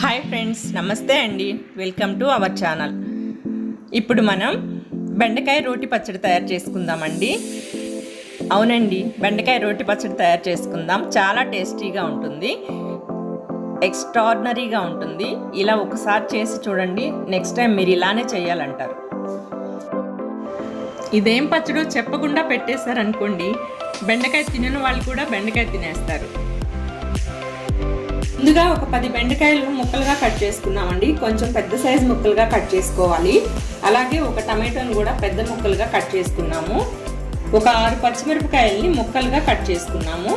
Hi friends, నమస్తే అండి. Welcome to our channel. ఇప్పుడు మనం బెండకాయ రోటి పచ్చడి తయారు చేసుకుందామండి. అవునండి, బెండకాయ రోటి పచ్చడి తయారు చేసుకుందాం. చాలా టేస్టీగా ఉంటుంది, ఎక్స్ట్రాడినరీగా ఉంటుంది. ఇలా ఒకసారి చేసి చూడండి, నెక్స్ట్ టైం మీరు ఇలానే చేయాలంటారు. ఇదేం పచ్చడో చెప్పకుండా పెట్టేశారనుకోండి, బెండకాయ తినని వాళ్ళు కూడా బెండకాయ తినేస్తారు. ముందుగా ఒక 10 బెండకాయలను ముక్కలుగా కట్ చేసుకున్నామండి. కొంచెం పెద్ద సైజు ముక్కలుగా కట్ చేసుకోవాలి. అలాగే ఒక టమాటోను కూడా పెద్ద ముక్కలుగా కట్ చేసుకున్నాము. ఒక 6 పచ్చిమిరపకాయలని ముక్కలుగా కట్ చేసుకున్నాము.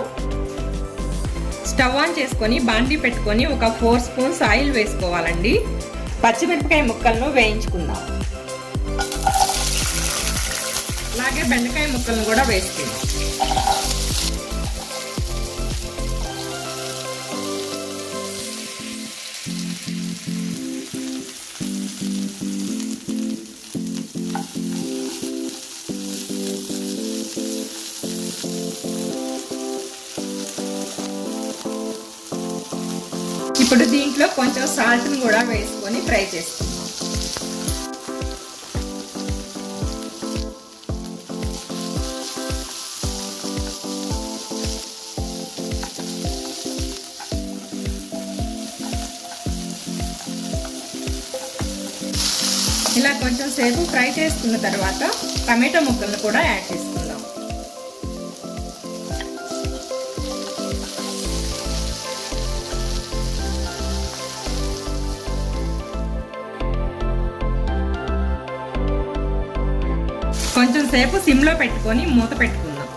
స్టవ్ ఆన్ చేసుకొని బాండీ పెట్టుకొని ఒక 4 స్పూన్స్ ఆయిల్ వేసుకోవాలండి. పచ్చిమిరపకాయ ముక్కలను వేయించుకుందాం. అలాగే బెండకాయ ముక్కలను కూడా వేసుకుందాం. ఇప్పుడు దీంట్లో కొంచెం సాల్ట్ని కూడా వేసుకొని ఫ్రై చేసుకుందాం. ఇలా కొంచెం సేపు ఫ్రై చేసుకున్న తర్వాత టమాటో ముక్కలను కూడా యాడ్ చేసుకుందాం. కొంచెం సేపు సిమ్లో పెట్టుకొని మూత పెట్టుకుందాం.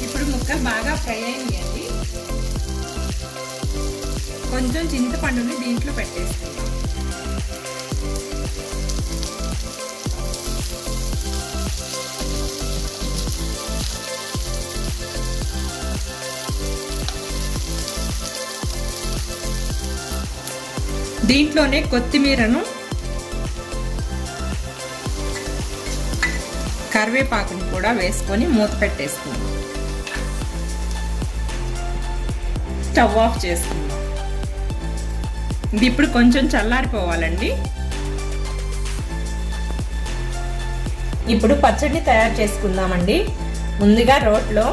ఇప్పుడు ముక్కలు బాగా ఫ్రై అయ్యాయండి. కొంచెం చింతపండుని దీంట్లో పెట్టేసుకుందాం. దీంట్లోనే కొత్తిమీరను, కరివేపాకును కూడా వేసుకొని మూత పెట్టేసుకుందాం. స్టవ్ ఆఫ్ చేసుకుందాం. ఇది ఇప్పుడు కొంచెం చల్లారిపోవాలండి. ఇప్పుడు పచ్చడిని తయారు చేసుకుందామండి. ముందుగా రోట్లో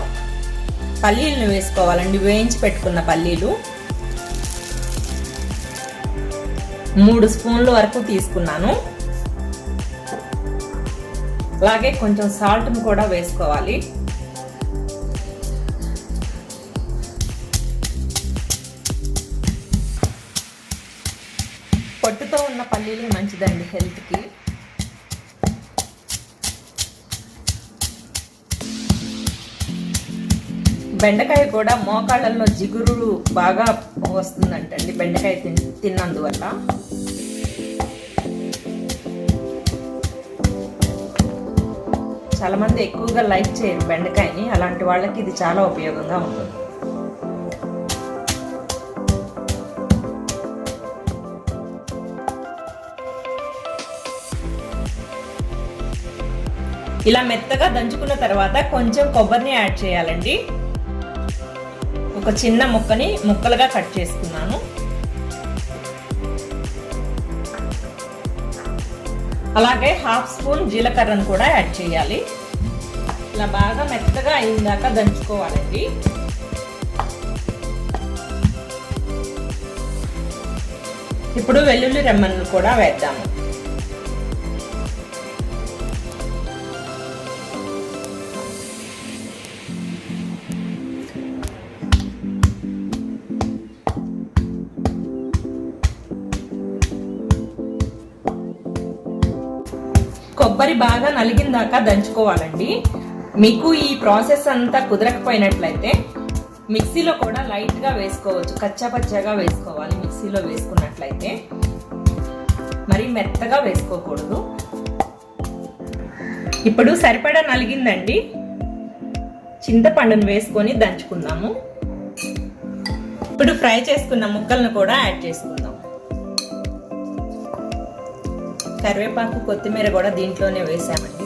పల్లీలను వేసుకోవాలండి. వేయించి పెట్టుకున్న పల్లీలు 3 స్పూన్ల వరకు తీసుకున్నాను. అలాగే కొంచెం సాల్ట్ను కూడా వేసుకోవాలి. పొట్టుతో ఉన్న పల్లీలు మంచిదండి హెల్త్కి. బెండకాయ కూడా మోకాళ్ళల్లో జిగురు బాగా వస్తుందంటండి బెండకాయ తిన్నందువల్ల. చాలా మంది ఎక్కువగా లైక్ చేయరు బెండకాయని. అలాంటి వాళ్ళకి ఇది చాలా ఉపయోగంగా ఉంటుంది. ఇలా మెత్తగా దంచుకున్న తర్వాత కొంచెం కొబ్బరిని యాడ్ చేయాలండి. ఒక చిన్న ముక్కని ముక్కలుగా కట్ చేసుకున్నాను. అలాగే 1/2 స్పూన్ జీలకర్రను కూడా యాడ్ చేయాలి. ఇలా బాగా మెత్తగా అయిందాక దంచుకోవాలండి. ఇప్పుడు వెల్లుల్లి రెమ్మలను కూడా వేద్దాము. కొబ్బరి బాగా నలిగిందాక దంచుకోవాలండి. మీకు ఈ ప్రాసెస్ అంతా కుదరకపోయినట్లయితే మిక్సీలో కూడా లైట్గా వేసుకోవచ్చు. కచ్చాపచ్చాగా వేసుకోవాలి మిక్సీలో వేసుకున్నట్లయితే. మరి మెత్తగా వేసుకోకూడదు. ఇప్పుడు సరిపడా నలిగిందండి. చింతపండును వేసుకొని దంచుకుందాము. ఇప్పుడు ఫ్రై చేసుకున్న ముక్కలను కూడా యాడ్ చేసుకుందాం. కరివేపాకు కొత్తిమీర కూడా దీంట్లోనే వేసామండి.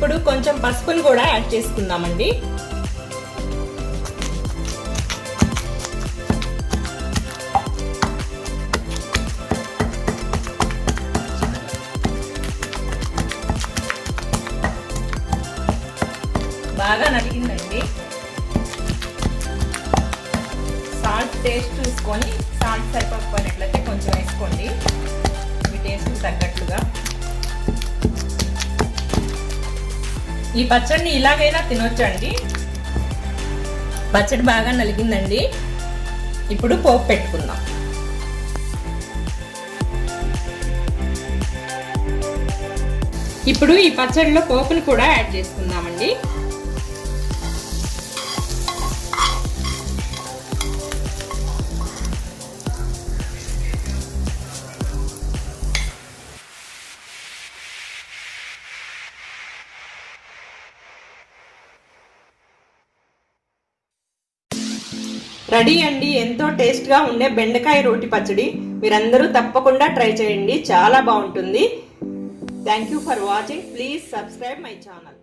ఇప్పుడు కొంచెం పసుపును కూడా యాడ్ చేసుకుందామండి. బాగా నలిగిందండి. సాల్ట్ టేస్ట్ చూసుకొని, సాల్ట్ సరిపోకపోయినట్లయితే కొంచెం వేసుకోండి మీ టేస్ట్ తగ్గట్లుగా. ఈ పచ్చడిని ఇలాగైనా తినొచ్చండి. పచ్చడి బాగా నలిగిందండి. ఇప్పుడు పోపు పెట్టుకుందాం. ఇప్పుడు ఈ పచ్చడిలో పోపును కూడా యాడ్ చేసుకుందామండి. రెడీ అండి, ఎంతో టేస్ట్ గా ఉండే బెండకాయ రోటి పచ్చడి. మీరందరూ తప్పకుండా ట్రై చేయండి, చాలా బాగుంటుంది. Thank you for watching. Please subscribe my channel.